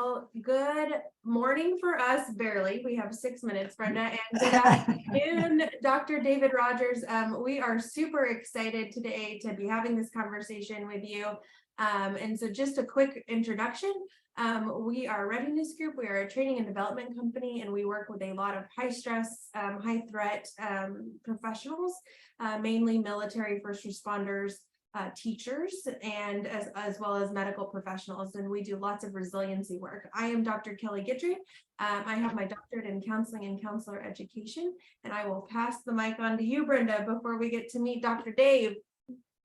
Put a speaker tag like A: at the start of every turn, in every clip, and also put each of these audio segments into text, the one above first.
A: Well, good morning for us, barely. We have 6 minutes, Brenda, and good afternoon, Dr. David Rogers. We are super excited today to be having this conversation with you. And so just a quick introduction. We are a Readiness Group. We are a training and development company, and we work with a lot of high stress, high threat professionals, mainly military, first responders, teachers, and as well as medical professionals, and we do lots of resiliency work. I am Dr. Kelly Guidry. I have my doctorate in counseling and counselor education, and I will pass the mic on to you, Brenda, before we get to meet Dr. Dave.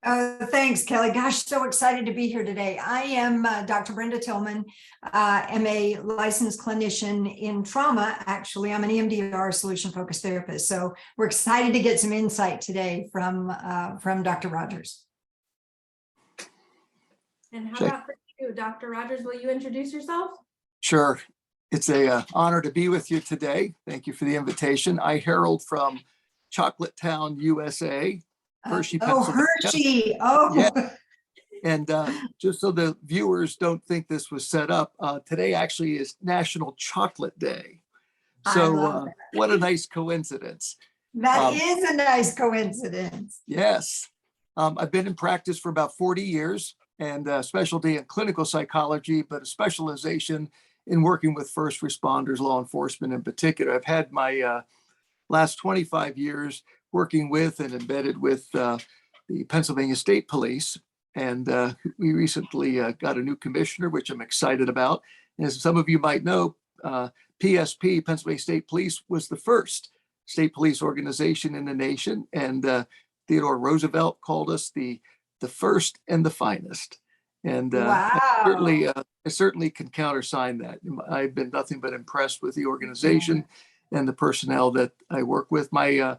B: Thanks, Kelly. Gosh, so excited to be here today. I am Dr. Brenda Tillman. I'm a licensed clinician in trauma. Actually, I'm an EMDR solution-focused therapist. So we're excited to get some insight today from Dr. Rogers.
A: And how about for you, Dr. Rogers, will you introduce yourself?
C: Sure. It's a honor to be with you today. Thank you for the invitation. I herald from Chocolate Town, USA. Hershey,
B: Hershey. Oh,
C: yeah. And just so the viewers don't think this was set up, today actually is National Chocolate Day. So what a nice coincidence.
B: That is a nice coincidence.
C: Yes. I've been in practice for about 40 years and a specialty in clinical psychology, but a specialization in working with first responders, law enforcement in particular. I've had my last 25 years working with and embedded with the Pennsylvania State Police. And we recently got a new commissioner, which I'm excited about. As some of you might know, PSP, Pennsylvania State Police, was the first state police organization in the nation. And Theodore Roosevelt called us the first and the finest. And
B: wow.
C: I certainly can countersign that. I've been nothing but impressed with the organization and the personnel that I work with. My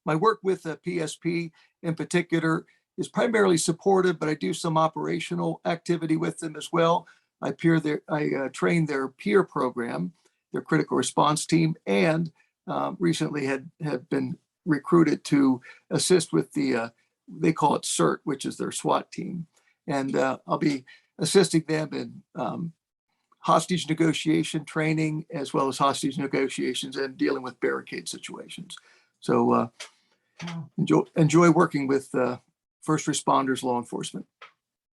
C: work with PSP in particular is primarily supportive, but I do some operational activity with them as well. I train their peer program, their critical response team, and recently have been recruited to assist with they call it CERT, which is their SWAT team. And I'll be assisting them in hostage negotiation training, as well as hostage negotiations and dealing with barricade situations. So enjoy working with first responders, law enforcement.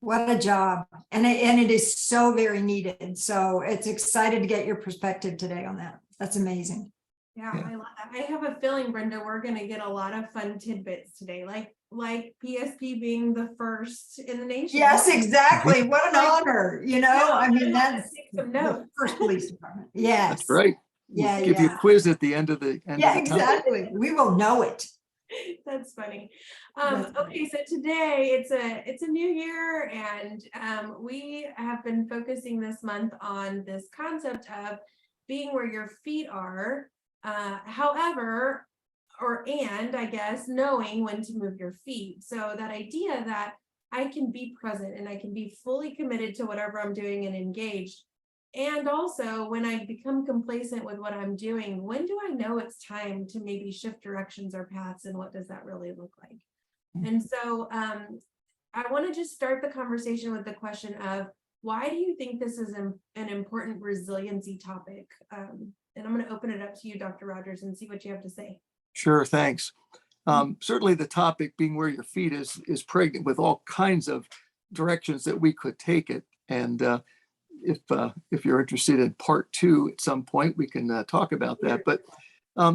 B: What a job. And it is so very needed. So it's excited to get your perspective today on that. That's amazing.
A: Yeah, I love that. I have a feeling, Brenda, we're going to get a lot of fun tidbits today, like PSP being the first in the nation.
B: Yes, exactly. What an honor. I mean, that's the first police department. Yes.
C: That's right.
B: Yeah,
C: We'll give you a quiz at the end of the
B: exactly. We will know it.
A: That's funny. Okay, so today it's a new year, and we have been focusing this month on this concept of being where your feet are. However, I guess knowing when to move your feet. So that idea that I can be present and I can be fully committed to whatever I'm doing and engaged. And also when I become complacent with what I'm doing, when do I know it's time to maybe shift directions or paths, and what does that really look like? And so I want to just start the conversation with the question of, why do you think this is an important resiliency topic? And I'm going to open it up to you, Dr. Rogers, and see what you have to say.
C: Sure, thanks. Certainly the topic being where your feet is pregnant with all kinds of directions that we could take it. And if you're interested in part 2 at some point, we can talk about that. But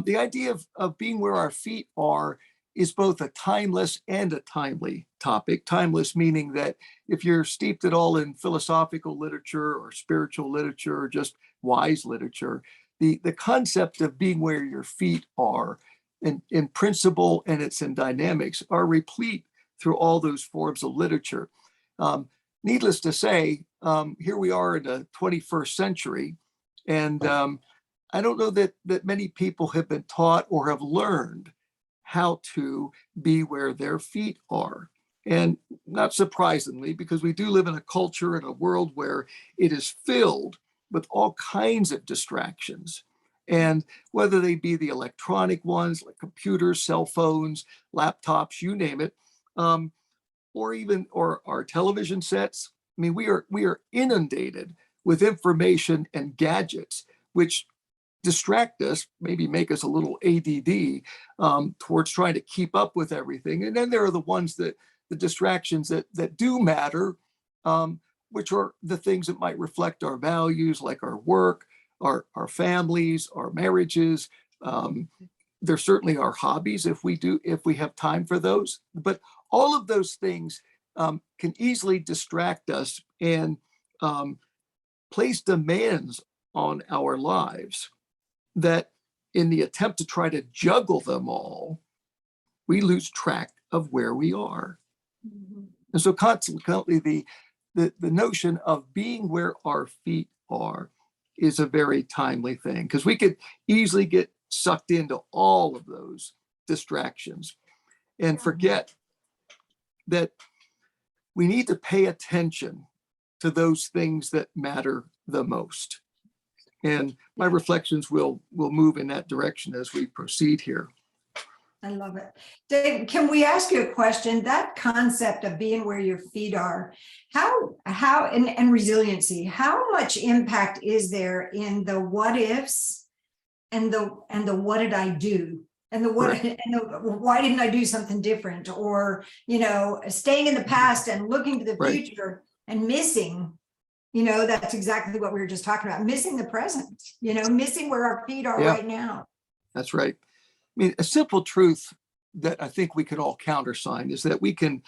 C: the idea of being where our feet are is both a timeless and a timely topic. Timeless meaning that if you're steeped at all in philosophical literature or spiritual literature or just wise literature, the concept of being where your feet are in principle and it's in dynamics are replete through all those forms of literature. Needless to say, here we are in the 21st century, and I don't know that many people have been taught or have learned how to be where their feet are. And not surprisingly, because we do live in a culture and a world where it is filled with all kinds of distractions. And whether they be the electronic ones like computers, cell phones, laptops, you name it, or our television sets. I mean, we are inundated with information and gadgets, which distract us, maybe make us a little ADD towards trying to keep up with everything. And then there are the ones that the distractions that do matter, which are the things that might reflect our values, like our work, our families, our marriages. There certainly are hobbies if we have time for those. But all of those things can easily distract us and place demands on our lives that, in the attempt to try to juggle them all, we lose track of where we are.
A: Mhm.
C: And so consequently, the notion of being where our feet are is a very timely thing, because we could easily get sucked into all of those distractions and forget that we need to pay attention to those things that matter the most. And my reflections will move in that direction as we proceed here.
B: I love it. Dave, can we ask you a question? That concept of being where your feet are, how and resiliency, how much impact is there in the what ifs and the what did I do? And the what
C: Right.
B: and the why didn't I do something different? Or, staying in the past and looking to the
C: Right.
B: future and missing, that's exactly what we were just talking about, missing the present, missing where our feet are
C: Yeah.
B: right now.
C: That's right. I mean, a simple truth that I think we can all countersign is that we can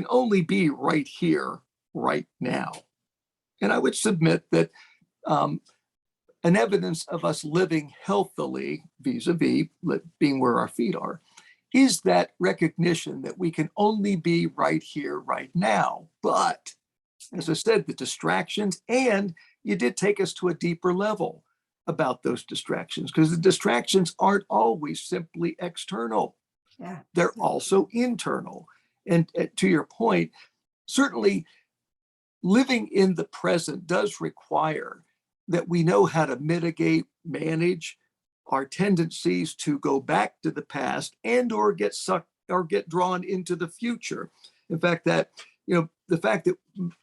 C: only be right here, right now. And I would submit that an evidence of us living healthily, vis-a-vis being where our feet are, is that recognition that we can only be right here, right now. But as I said, the distractions, and you did take us to a deeper level about those distractions, because the distractions aren't always simply external.
B: Yeah.
C: They're also internal. And to your point, certainly living in the present does require that we know how to mitigate, manage our tendencies to go back to the past and or get sucked or get drawn into the future. In fact, the fact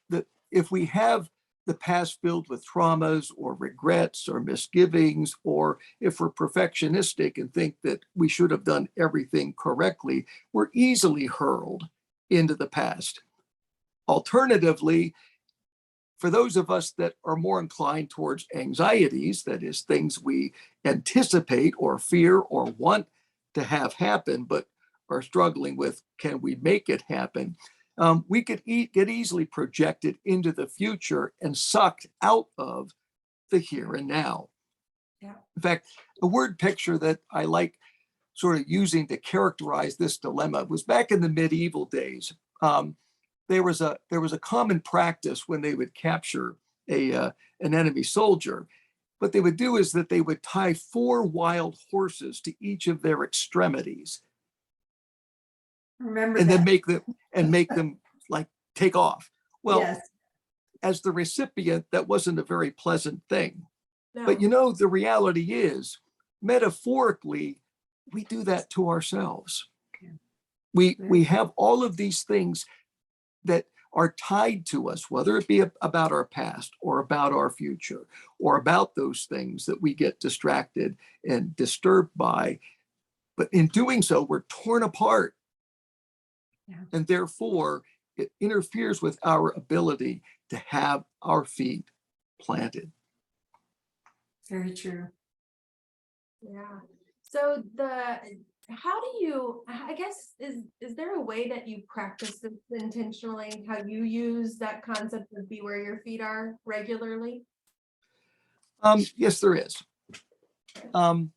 C: that if we have the past filled with traumas or regrets or misgivings, or if we're perfectionistic and think that we should have done everything correctly, we're easily hurled into the past. Alternatively, for those of us that are more inclined towards anxieties, that is, things we anticipate or fear or want to have happen, but are struggling with, can we make it happen? We could get easily projected into the future and sucked out of the here and now.
B: Yeah.
C: In fact, a word picture that I like sort of using to characterize this dilemma was back in the medieval days. There was a common practice when they would capture an enemy soldier. What they would do is that they would tie 4 wild horses to each of their extremities,
B: Remember
C: and
B: that.
C: then make them like take off. Well,
B: Yes.
C: as the recipient, that wasn't a very pleasant thing.
A: No.
C: But the reality is, metaphorically, we do that to ourselves.
B: Yeah.
C: We have all of these things that are tied to us, whether it be about our past or about our future or about those things that we get distracted and disturbed by. But in doing so, we're torn apart.
B: Yeah.
C: And therefore, it interferes with our ability to have our feet planted.
B: Very true.
A: Yeah. So how do you, I guess, is there a way that you practice this intentionally, how you use that concept of be where your feet are regularly?
C: Yes, there is. I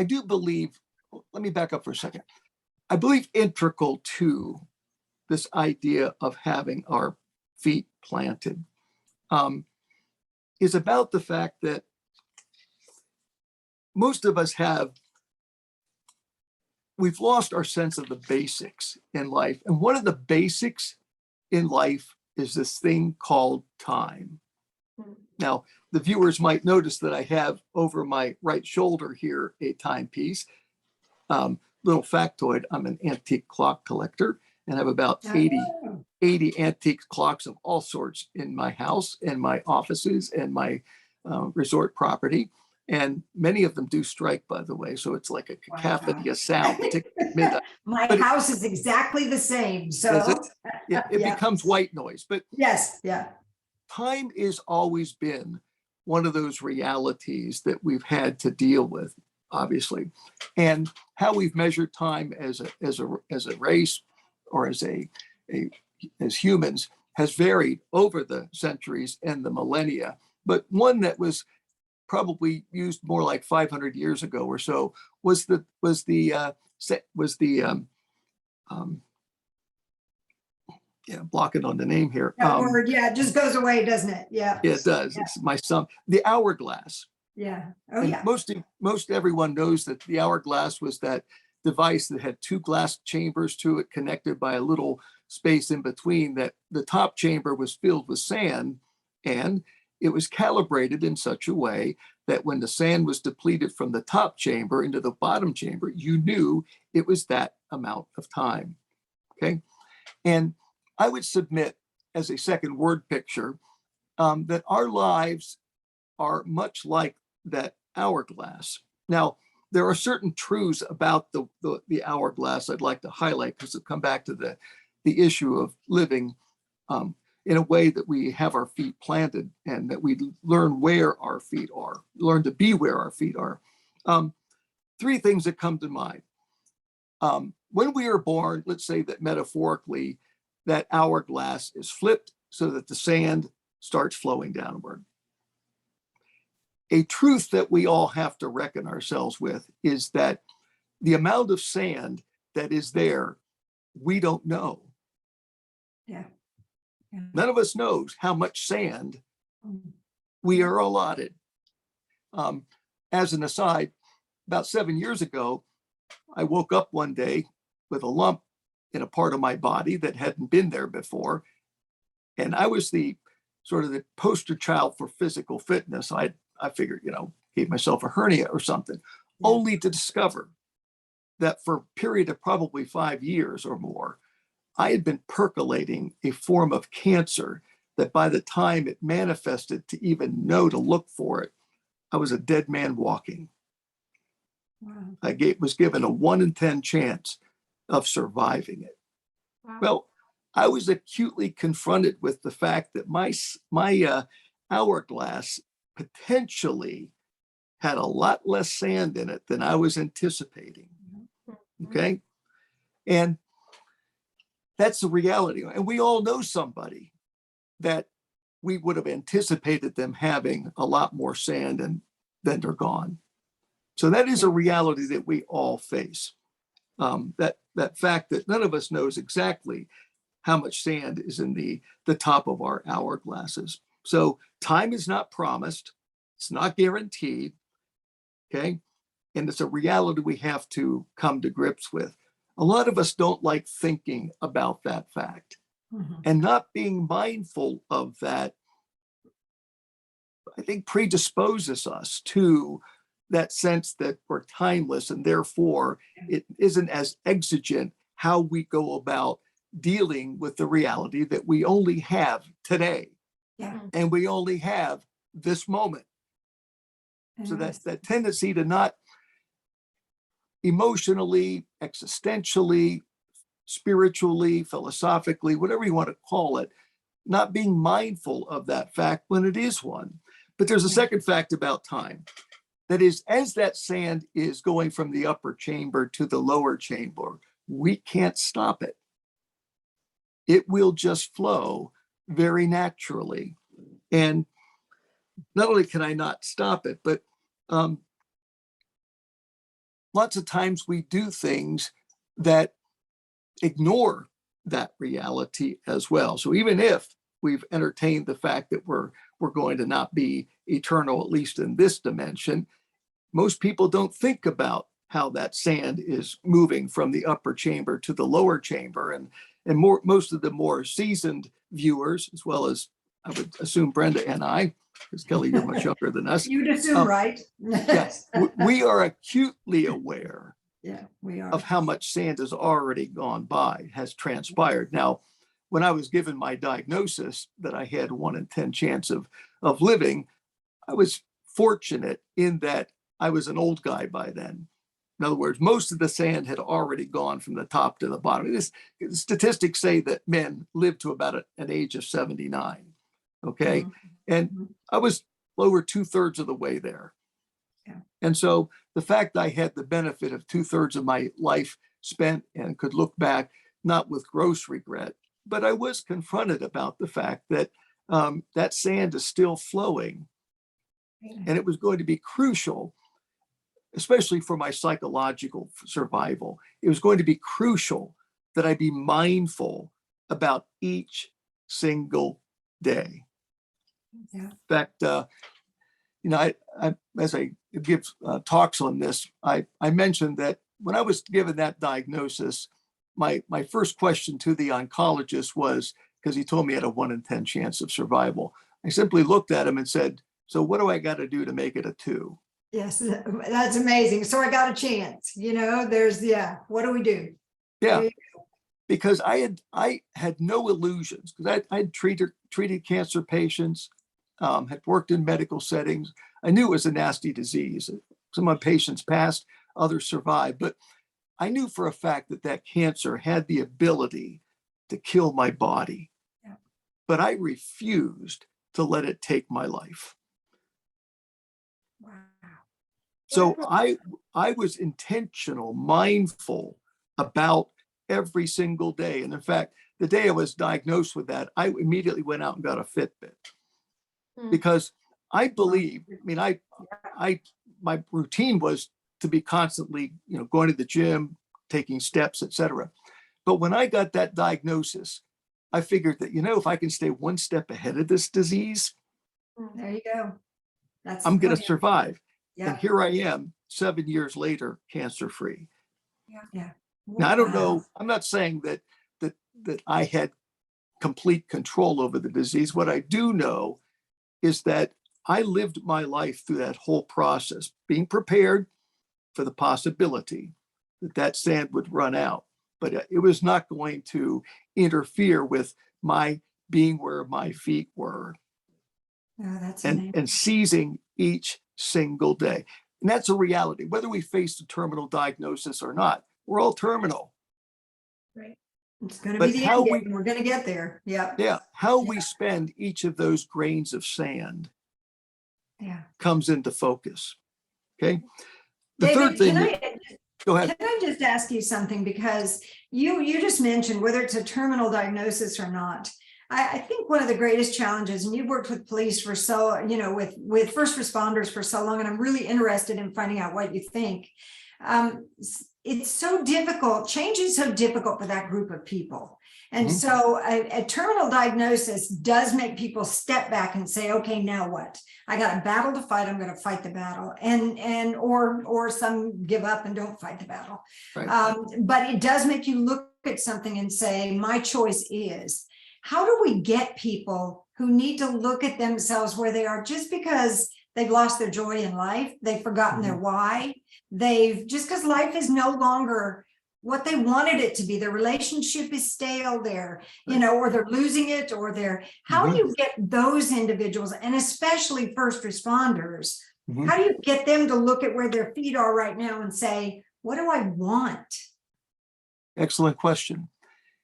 C: do believe, let me back up for a second. I believe integral to this idea of having our feet planted is about the fact that most of us we've lost our sense of the basics in life. And one of the basics in life is this thing called time. Now, the viewers might notice that I have over my right shoulder here a timepiece. Little factoid, I'm an antique clock collector. and have about 80
B: Oh,
C: antique clocks of all sorts in my house and my offices and my resort property. And many of them do strike, by the way. So it's like a cacophony of sound, particularly at midnight.
B: My
C: But
B: house is exactly the same,
C: Is
B: so.
C: it
B: Yeah.
C: becomes white noise. But
B: Yes, yeah.
C: time is always been one of those realities that we've had to deal with, obviously. And how we've measured time as a race or as humans has varied over the centuries and the millennia. But one that was probably used more like 500 years ago or so was the blocking on the name here.
B: That word, yeah, it just goes away, doesn't it? Yeah.
C: Yeah, it does.
B: Yeah.
C: It's my son. The hourglass.
B: Yeah. Oh,
C: And
B: yeah.
C: most everyone knows that the hourglass was that device that had two glass chambers to it connected by a little space in between, that the top chamber was filled with sand, and it was calibrated in such a way that when the sand was depleted from the top chamber into the bottom chamber, you knew it was that amount of time. Okay. And I would submit as a second word picture that our lives are much like that hourglass. Now, there are certain truths about the hourglass I'd like to highlight, because it'll come back to the issue of living in a way that we have our feet planted and that we learn where our feet are, learn to be where our feet are. Three things that come to mind. When we are born, let's say that metaphorically, that hourglass is flipped so that the sand starts flowing downward. A truth that we all have to reckon ourselves with is that the amount of sand that is there, we don't know.
B: Yeah. Yeah.
C: None of us knows how much sand
B: Mm.
C: we are allotted. As an aside, about 7 years ago, I woke up one day with a lump in a part of my body that hadn't been there before. And I was the sort of the poster child for physical fitness. I figured, gave myself a hernia or something,
B: Yeah.
C: only to discover that for a period of probably 5 years or more, I had been percolating a form of cancer that by the time it manifested to even know to look for it, I was a dead man walking.
B: Wow.
C: I was given a 1 in 10 chance of surviving it.
A: Wow.
C: Well, I was acutely confronted with the fact that my hourglass potentially had a lot less sand in it than I was anticipating. Okay. And that's the reality. And we all know somebody that we would have anticipated them having a lot more sand, and then they're gone. So that is a reality that we all face. That fact that none of us knows exactly how much sand is in the top of our hourglasses. So time is not promised. It's not guaranteed. Okay. And it's a reality we have to come to grips with. A lot of us don't like thinking about that fact,
B: Mhm.
C: and not being mindful of that, I think, predisposes us to that sense that we're timeless, and therefore it isn't as exigent how we go about dealing with the reality that we only have today
B: Yeah.
C: and we only have this moment. So that's that tendency to not emotionally, existentially, spiritually, philosophically, whatever you want to call it, not being mindful of that fact when it is one. But there's a second fact about time. That is, as that sand is going from the upper chamber to the lower chamber, we can't stop it. It will just flow very naturally. And not only can I not stop it, but lots of times we do things that ignore that reality as well. So even if we've entertained the fact that we're going to not be eternal, at least in this dimension, most people don't think about how that sand is moving from the upper chamber to the lower chamber. And most of the more seasoned viewers, as well as I would assume Brenda and I, because Kelly, you're much younger than us.
B: You'd assume, right?
C: Yes, we are acutely aware
B: Yeah, we are.
C: of how much sand has already gone by, has transpired. Now, when I was given my diagnosis that I had 1 in 10 chance of living, I was fortunate in that I was an old guy by then. In other words, most of the sand had already gone from the top to the bottom. Statistics say that men live to about an age of 79. Okay.
B: Mhm.
C: And
B: Mhm.
C: I was over 2/3 of the way there.
B: Yeah.
C: And so the fact that I had the benefit of 2/3 of my life spent and could look back, not with gross regret, but I was confronted about the fact that that sand is still flowing. And it was going to be crucial, especially for my psychological survival. It was going to be crucial that I be mindful about each single day.
B: Yeah.
C: In fact, as I give talks on this, I mentioned that when I was given that diagnosis, my first question to the oncologist was, because he told me I had a 1 in 10 chance of survival. I simply looked at him and said, so what do I got to do to make it a 2?
B: Yes, that's amazing. So I got a chance, what do we do?
C: Yeah, because I had no illusions, because I had treated cancer patients, had worked in medical settings. I knew it was a nasty disease. Some of my patients passed, others survived, but I knew for a fact that that cancer had the ability to kill my body.
B: Yeah.
C: But I refused to let it take my life.
B: Wow.
C: So I was intentional, mindful about every single day. And in fact, the day I was diagnosed with that, I immediately went out and got a Fitbit because I believe, my routine was to be constantly, going to the gym, taking steps, etc. But when I got that diagnosis, I figured that, if I can stay one step ahead of this disease,
B: There you go. That's
C: I'm
B: the
C: going to
B: plan.
C: survive. And
B: Yeah.
C: here I am 7 years later, cancer free.
B: Yeah.
C: Now, I don't
B: Wow.
C: know, I'm not saying that I had complete control over the disease. What I do know is that I lived my life through that whole process, being prepared for the possibility that that sand would run out. But it was not going to interfere with my being where my feet were
B: Oh, that's amazing.
C: and seizing each single day. And that's a reality. Whether we face a terminal diagnosis or not, we're all terminal.
A: Right.
B: It's going to
C: But
B: be the
C: how
B: end
C: we,
B: game. We're going to get there. Yeah.
C: yeah, how
B: Yeah.
C: we spend each of those grains of sand
B: Yeah.
C: comes into focus. Okay. The
B: David,
C: third thing, go ahead.
B: can I just ask you something? Because you just mentioned whether it's a terminal diagnosis or not. I think one of the greatest challenges, and you've worked with police for so, with first responders for so long, and I'm really interested in finding out what you think. It's so difficult. Change is so difficult for that group of people. And so a terminal diagnosis does make people step back and say, okay, now what? I got a battle to fight. I'm going to fight the battle, or some give up and don't fight the battle.
C: Right.
B: But it does make you look at something and say, my choice is. How do we get people who need to look at themselves where they are just because they've lost their joy in life, they've forgotten their why, just because life is no longer what they wanted it to be, their relationship is stale, or they're losing it, how do you get those individuals, and especially first responders, how do you get them to look at where their feet are right now and say, what do I want?
C: Excellent question.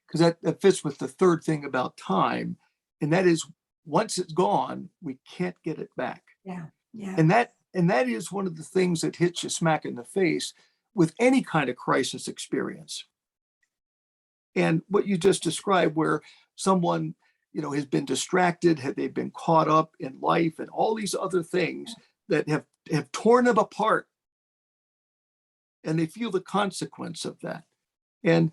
C: Because that fits with the third thing about time. And that is, once it's gone, we can't get it back.
B: Yeah. Yeah.
C: And that is one of the things that hits you smack in the face with any kind of crisis experience. And what you just described, where someone, has been distracted, they've been caught up in life and all these other things that have torn them apart. And they feel the consequence of that. And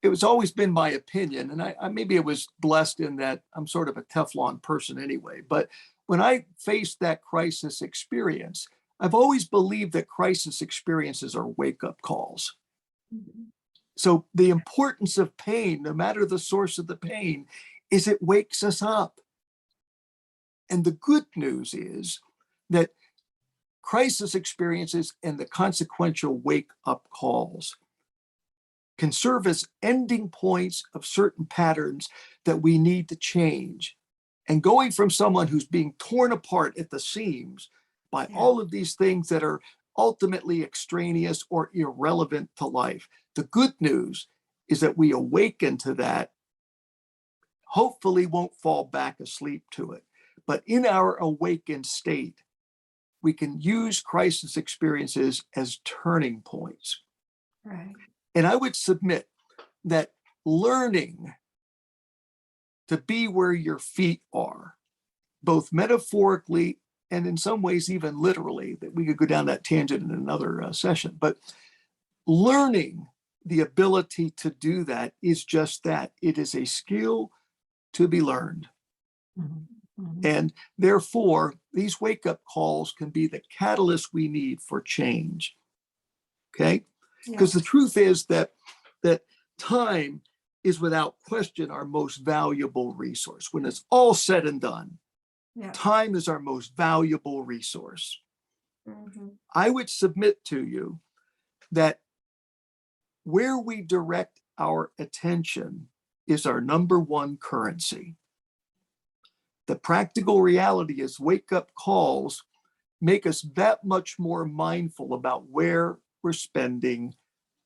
C: it was always been my opinion, and I maybe I was blessed in that I'm sort of a Teflon person anyway, but when I faced that crisis experience, I've always believed that crisis experiences are wake-up calls. So the importance of pain, no matter the source of the pain, is it wakes us up. And the good news is that crisis experiences and the consequential wake-up calls can serve as ending points of certain patterns that we need to change. And going from someone who's being torn apart at the seams by all of these things that are ultimately extraneous or irrelevant to life. The good news is that we awaken to that, hopefully won't fall back asleep to it. But in our awakened state, we can use crisis experiences as turning points.
B: Right.
C: And I would submit that learning to be where your feet are, both metaphorically and in some ways even literally, that we could go down that tangent in another session, but learning the ability to do that is just that. It is a skill to be learned.
B: Mm-hmm. Mm-hmm.
C: And therefore, these wake-up calls can be the catalyst we need for change. Okay? Because the truth is that time is without question our most valuable resource. When it's all said and done, time is our most valuable resource.
A: Mm-hmm.
C: I would submit to you that where we direct our attention is our number one currency. The practical reality is wake-up calls make us that much more mindful about where we're spending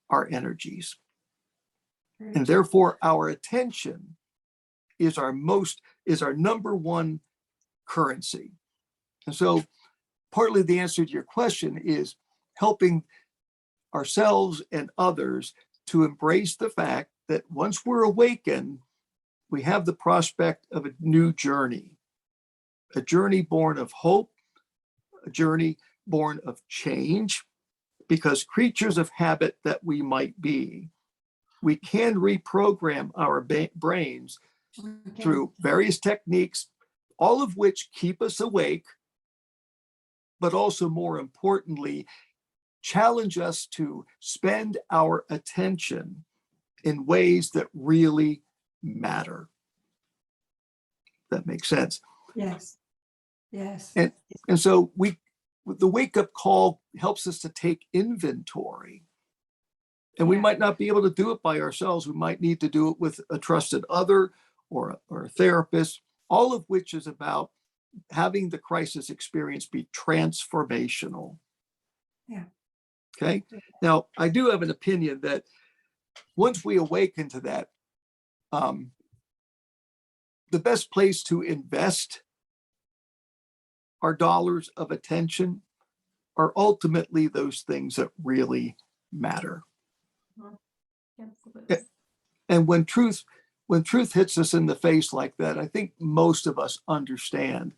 C: our energies. And therefore, our attention is our number one currency. And so partly the answer to your question is helping ourselves and others to embrace the fact that once we're awakened, we have the prospect of a new journey, a journey born of hope, a journey born of change, because creatures of habit that we might be, we can reprogram our brains through various techniques, all of which keep us awake, but also more importantly, challenge us to spend our attention in ways that really matter. That makes sense.
B: Yes. Yes.
C: And so the wake-up call helps us to take inventory. And we might not be able to do it by ourselves. We might need to do it with a trusted other or a therapist, all of which is about having the crisis experience be transformational.
B: Yeah.
C: Okay. Now, I do have an opinion that once we awaken to that, the best place to invest our dollars of attention are ultimately those things that really matter.
A: Absolutely.
C: And when truth hits us in the face like that, I think most of us understand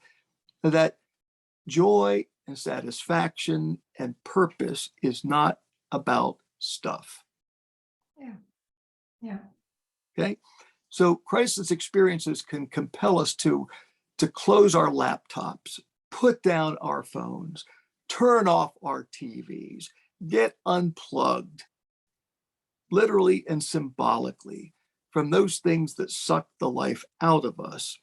C: that joy and satisfaction and purpose is not about stuff.
B: Yeah.
C: Okay. So crisis experiences can compel us to close our laptops, put down our phones, turn off our TVs, get unplugged, literally and symbolically, from those things that suck the life out of us,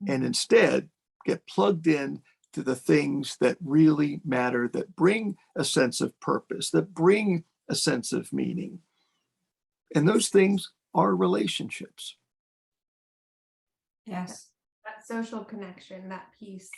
C: and instead get plugged in to the things that really matter, that bring a sense of purpose, that bring a sense of meaning. And those things are relationships.
B: Yes.
A: That social connection, that peace,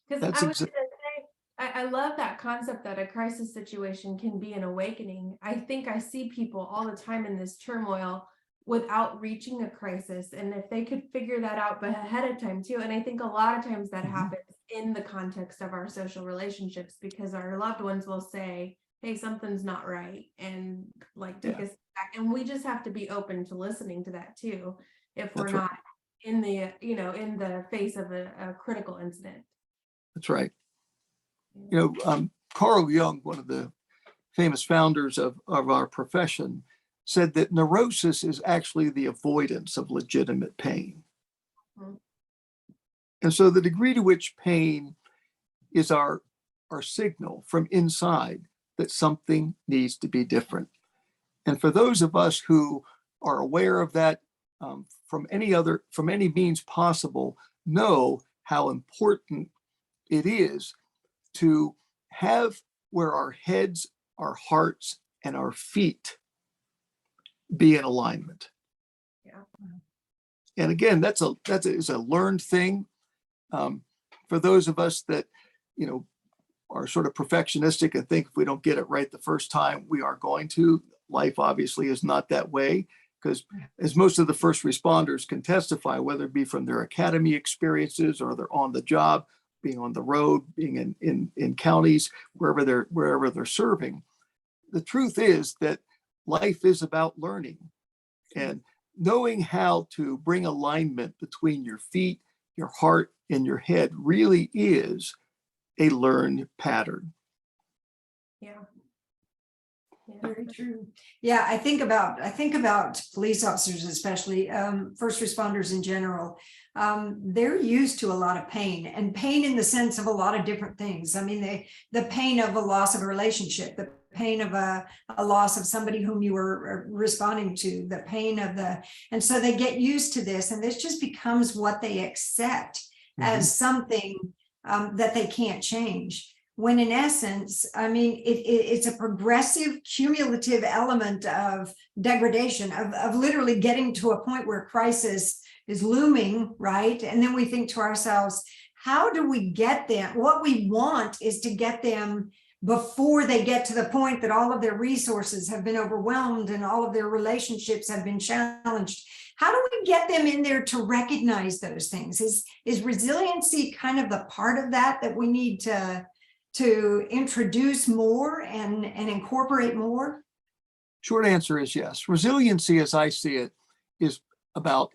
A: because
C: That's
A: I was going to say, I love that concept that a crisis situation can be an awakening. I think I see people all the time in this turmoil without reaching a crisis. And if they could figure that out ahead of time too. And I think a lot of times that happens in the context of our social relationships, because our loved ones will say, hey, something's not right, and like take us back. And we just have to be open to listening to that too, if we're not in the, in the face of a critical incident.
C: That's right. Carl Jung, one of the famous founders of our profession, said that neurosis is actually the avoidance of legitimate pain.
A: Mhm.
C: And so the degree to which pain is our signal from inside that something needs to be different. And for those of us who are aware of that from any means possible, know how important it is to have where our heads, our hearts, and our feet be in alignment.
A: Yeah.
C: And again, that's a learned thing. For those of us that, are sort of perfectionistic and think if we don't get it right the first time, we are going to. Life obviously is not that way, because as most of the first responders can testify, whether it be from their academy experiences or they're on the job, being on the road, being in counties, wherever they're serving, the truth is that life is about learning and knowing how to bring alignment between your feet, your heart, and your head really is a learned pattern.
A: Yeah.
B: Very true. Yeah, I think about police officers, especially first responders in general. They're used to a lot of pain, and pain in the sense of a lot of different things. I mean, the pain of a loss of a relationship, the pain of a loss of somebody whom you were responding to, the pain of and so they get used to this, and this just becomes what they accept as something that they can't change. When in essence, I mean, it's a progressive, cumulative element of degradation, of literally getting to a point where crisis is looming, right? And then we think to ourselves, how do we get them? What we want is to get them before they get to the point that all of their resources have been overwhelmed and all of their relationships have been challenged. How do we get them in there to recognize those things? Is resiliency kind of the part of that we need to introduce more and incorporate more?
C: Short answer is yes. Resiliency, as I see it, is about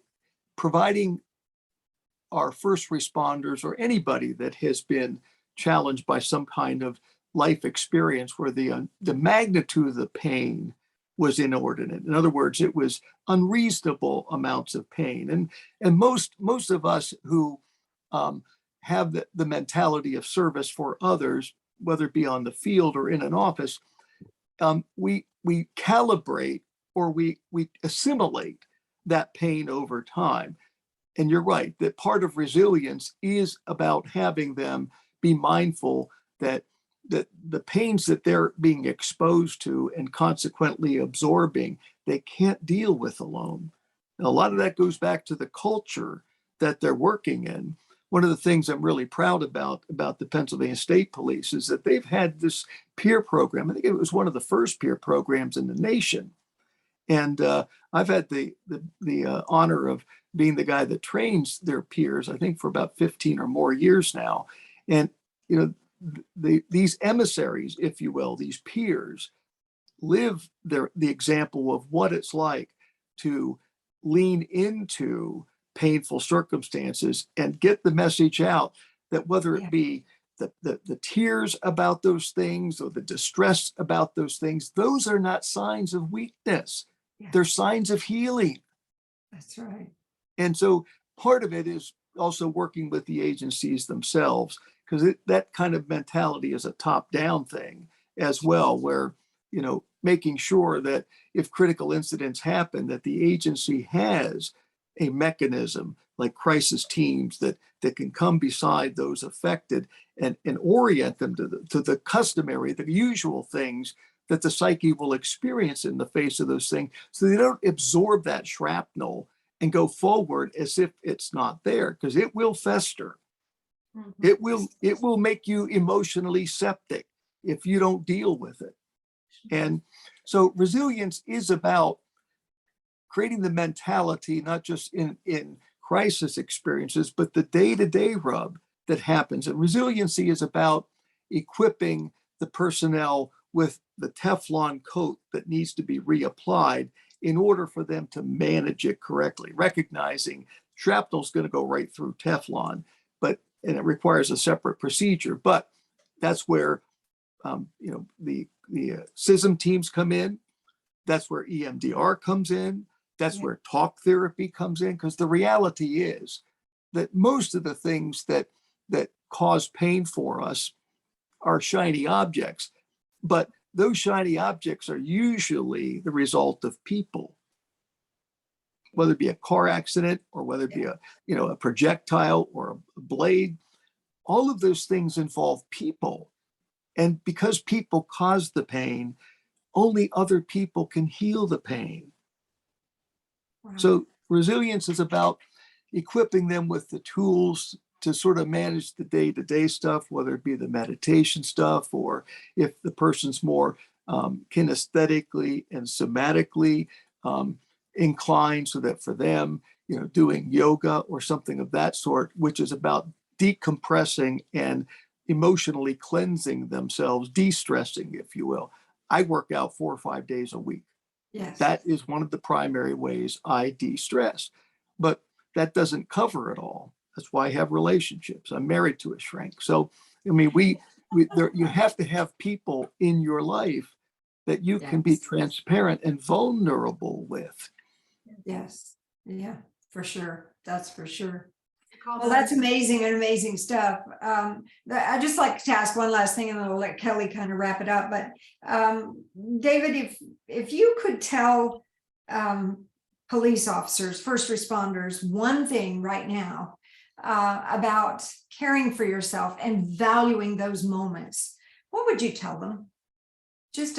C: providing our first responders or anybody that has been challenged by some kind of life experience where the magnitude of the pain was inordinate. In other words, it was unreasonable amounts of pain. And most of us who have the mentality of service for others, whether it be on the field or in an office, we calibrate or we assimilate that pain over time. And you're right, that part of resilience is about having them be mindful that the pains that they're being exposed to and consequently absorbing, they can't deal with alone. And a lot of that goes back to the culture that they're working in. One of the things I'm really proud about the Pennsylvania State Police is that they've had this peer program. I think it was one of the first peer programs in the nation. And I've had the honor of being the guy that trains their peers, I think for about 15 or more years now. And, these emissaries, if you will, these peers, live the example of what it's like to lean into painful circumstances and get the message out that whether it be the tears about those things or the distress about those things, those are not signs of weakness.
B: Yeah.
C: They're signs of healing.
B: That's right.
C: And so part of it is also working with the agencies themselves, because that kind of mentality is a top-down thing as well, where, making sure that if critical incidents happen, that the agency has a mechanism like crisis teams that can come beside those affected and orient them to the customary, the usual things that the psyche will experience in the face of those things, so they don't absorb that shrapnel and go forward as if it's not there, because it will fester. It will make you emotionally septic if you don't deal with it. And so resilience is about creating the mentality, not just in crisis experiences, but the day-to-day rub that happens. And resiliency is about equipping the personnel with the Teflon coat that needs to be reapplied in order for them to manage it correctly, recognizing shrapnel is going to go right through Teflon, and it requires a separate procedure. But that's where the CISM teams come in. That's where EMDR comes in. That's where talk therapy comes in, because the reality is that most of the things that cause pain for us are shiny objects, but those shiny objects are usually the result of people, whether it be a car accident or whether it be a projectile or a blade. All of those things involve people. And because people cause the pain, only other people can heal the pain.
B: Wow.
C: So resilience is about equipping them with the tools to sort of manage the day-to-day stuff, whether it be the meditation stuff, or if the person's more kinesthetically and somatically inclined, so that for them, doing yoga or something of that sort, which is about decompressing and emotionally cleansing themselves, de-stressing, if you will. I work out 4 or 5 days a week.
B: Yes.
C: That is one of the primary ways I de-stress. But that doesn't cover it all. That's why I have relationships. I'm married to a shrink. So, I mean, you have to have people in your life that you can be
B: Yes.
C: transparent and vulnerable with.
B: Yes. Yeah, for sure. That's for sure.
A: Call
B: Well,
A: that-
B: that's amazing and amazing stuff. I just like to ask one last thing and then I'll let Kelly kind of wrap it up. But David, if you could tell police officers, first responders, one thing right now about caring for yourself and valuing those moments, what would you tell them? Just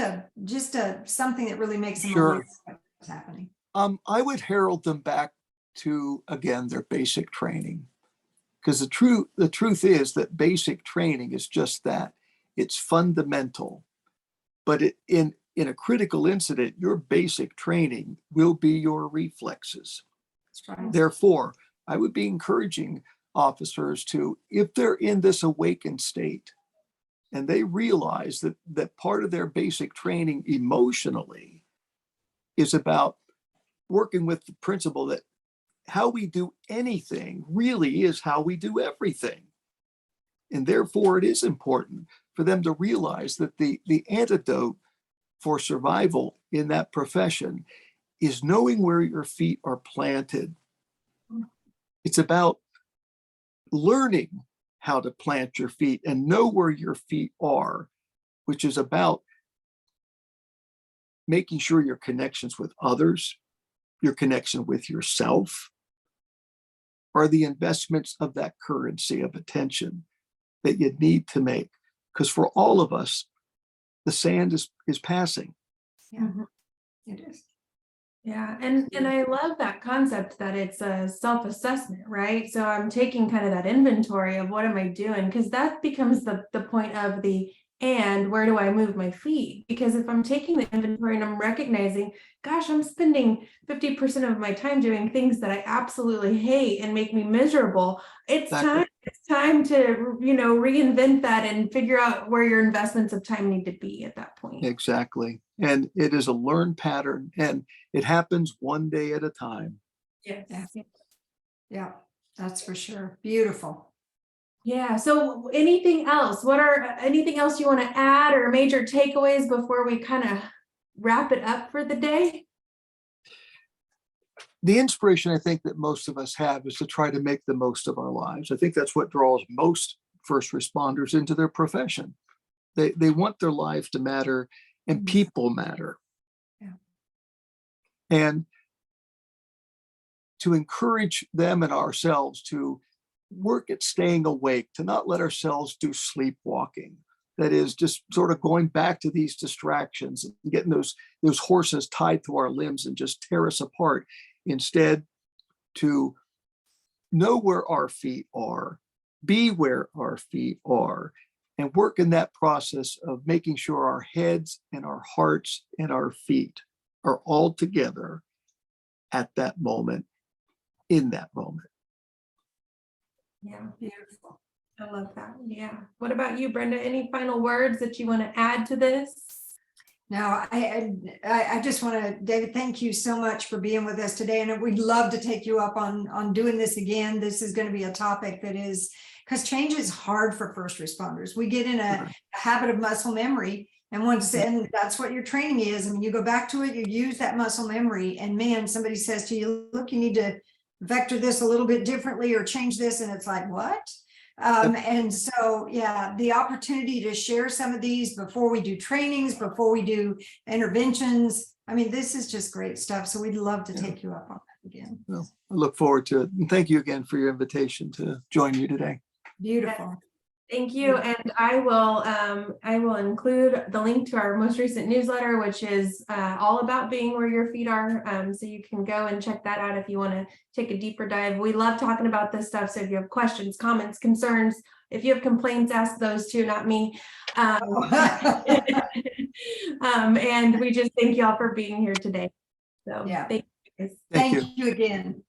B: something that really makes them
C: Sure.
B: aware of what's happening.
C: I would herald them back to, again, their basic training. Because the truth is that basic training is just that. It's fundamental. But in a critical incident, your basic training will be your reflexes.
B: That's right.
C: Therefore, I would be encouraging officers to, if they're in this awakened state and they realize that part of their basic training emotionally is about working with the principle that how we do anything really is how we do everything. And therefore, it is important for them to realize that the antidote for survival in that profession is knowing where your feet are planted. It's about learning how to plant your feet and know where your feet are, which is about making sure your connections with others, your connection with yourself, are the investments of that currency of attention that you need to make. Because for all of us, the sand is passing.
B: Yeah, it is.
A: Yeah, and I love that concept that it's a self-assessment, right? So I'm taking kind of that inventory of what am I doing? Because that becomes the point of and where do I move my feet? Because if I'm taking the inventory and I'm recognizing, gosh, I'm spending 50% of my time doing things that I absolutely hate and make me miserable. It's time to, reinvent that and figure out where your investments of time need to be at that point.
C: Exactly. And it is a learned pattern and it happens one day at a time.
A: Yes.
B: Yeah, that's for sure. Beautiful.
A: Yeah. So anything else? Anything else you want to add or major takeaways before we kind of wrap it up for the day?
C: The inspiration I think that most of us have is to try to make the most of our lives. I think that's what draws most first responders into their profession. They want their lives to matter and people matter.
B: Yeah.
C: And to encourage them and ourselves to work at staying awake, to not let ourselves do sleepwalking. That is just sort of going back to these distractions and getting those horses tied to our limbs and just tear us apart. Instead, to know where our feet are, be where our feet are, and work in that process of making sure our heads and our hearts and our feet are all together at that moment, in that moment.
A: Yeah,
B: Beautiful.
A: I love that. Yeah. What about you, Brenda? Any final words that you want to add to this?
B: No, I just want to, David, thank you so much for being with us today. And we'd love to take you up on doing this again. This is going to be a topic that is, because change is hard for first responders. We get in a habit of muscle memory. And that's what your training is. I mean, you go back to it, you use that muscle memory, and man, somebody says to you, look, you need to vector this a little bit differently or change this. And it's like, what? And so, yeah, the opportunity to share some of these before we do trainings, before we do interventions. I mean, this is just great stuff. So we'd love to take you up on that again.
C: Well, I look forward to it. And thank you again for your invitation to join you today.
B: Beautiful.
A: Thank you. And I will include the link to our most recent newsletter, which is all about being where your feet are. So you can go and check that out if you want to take a deeper dive. We love talking about this stuff. So if you have questions, comments, concerns, if you have complaints, ask those too, not me. And we just thank y'all for being here today. So
B: Yeah.
A: thank you guys.
C: Thank you.
B: Thank you again.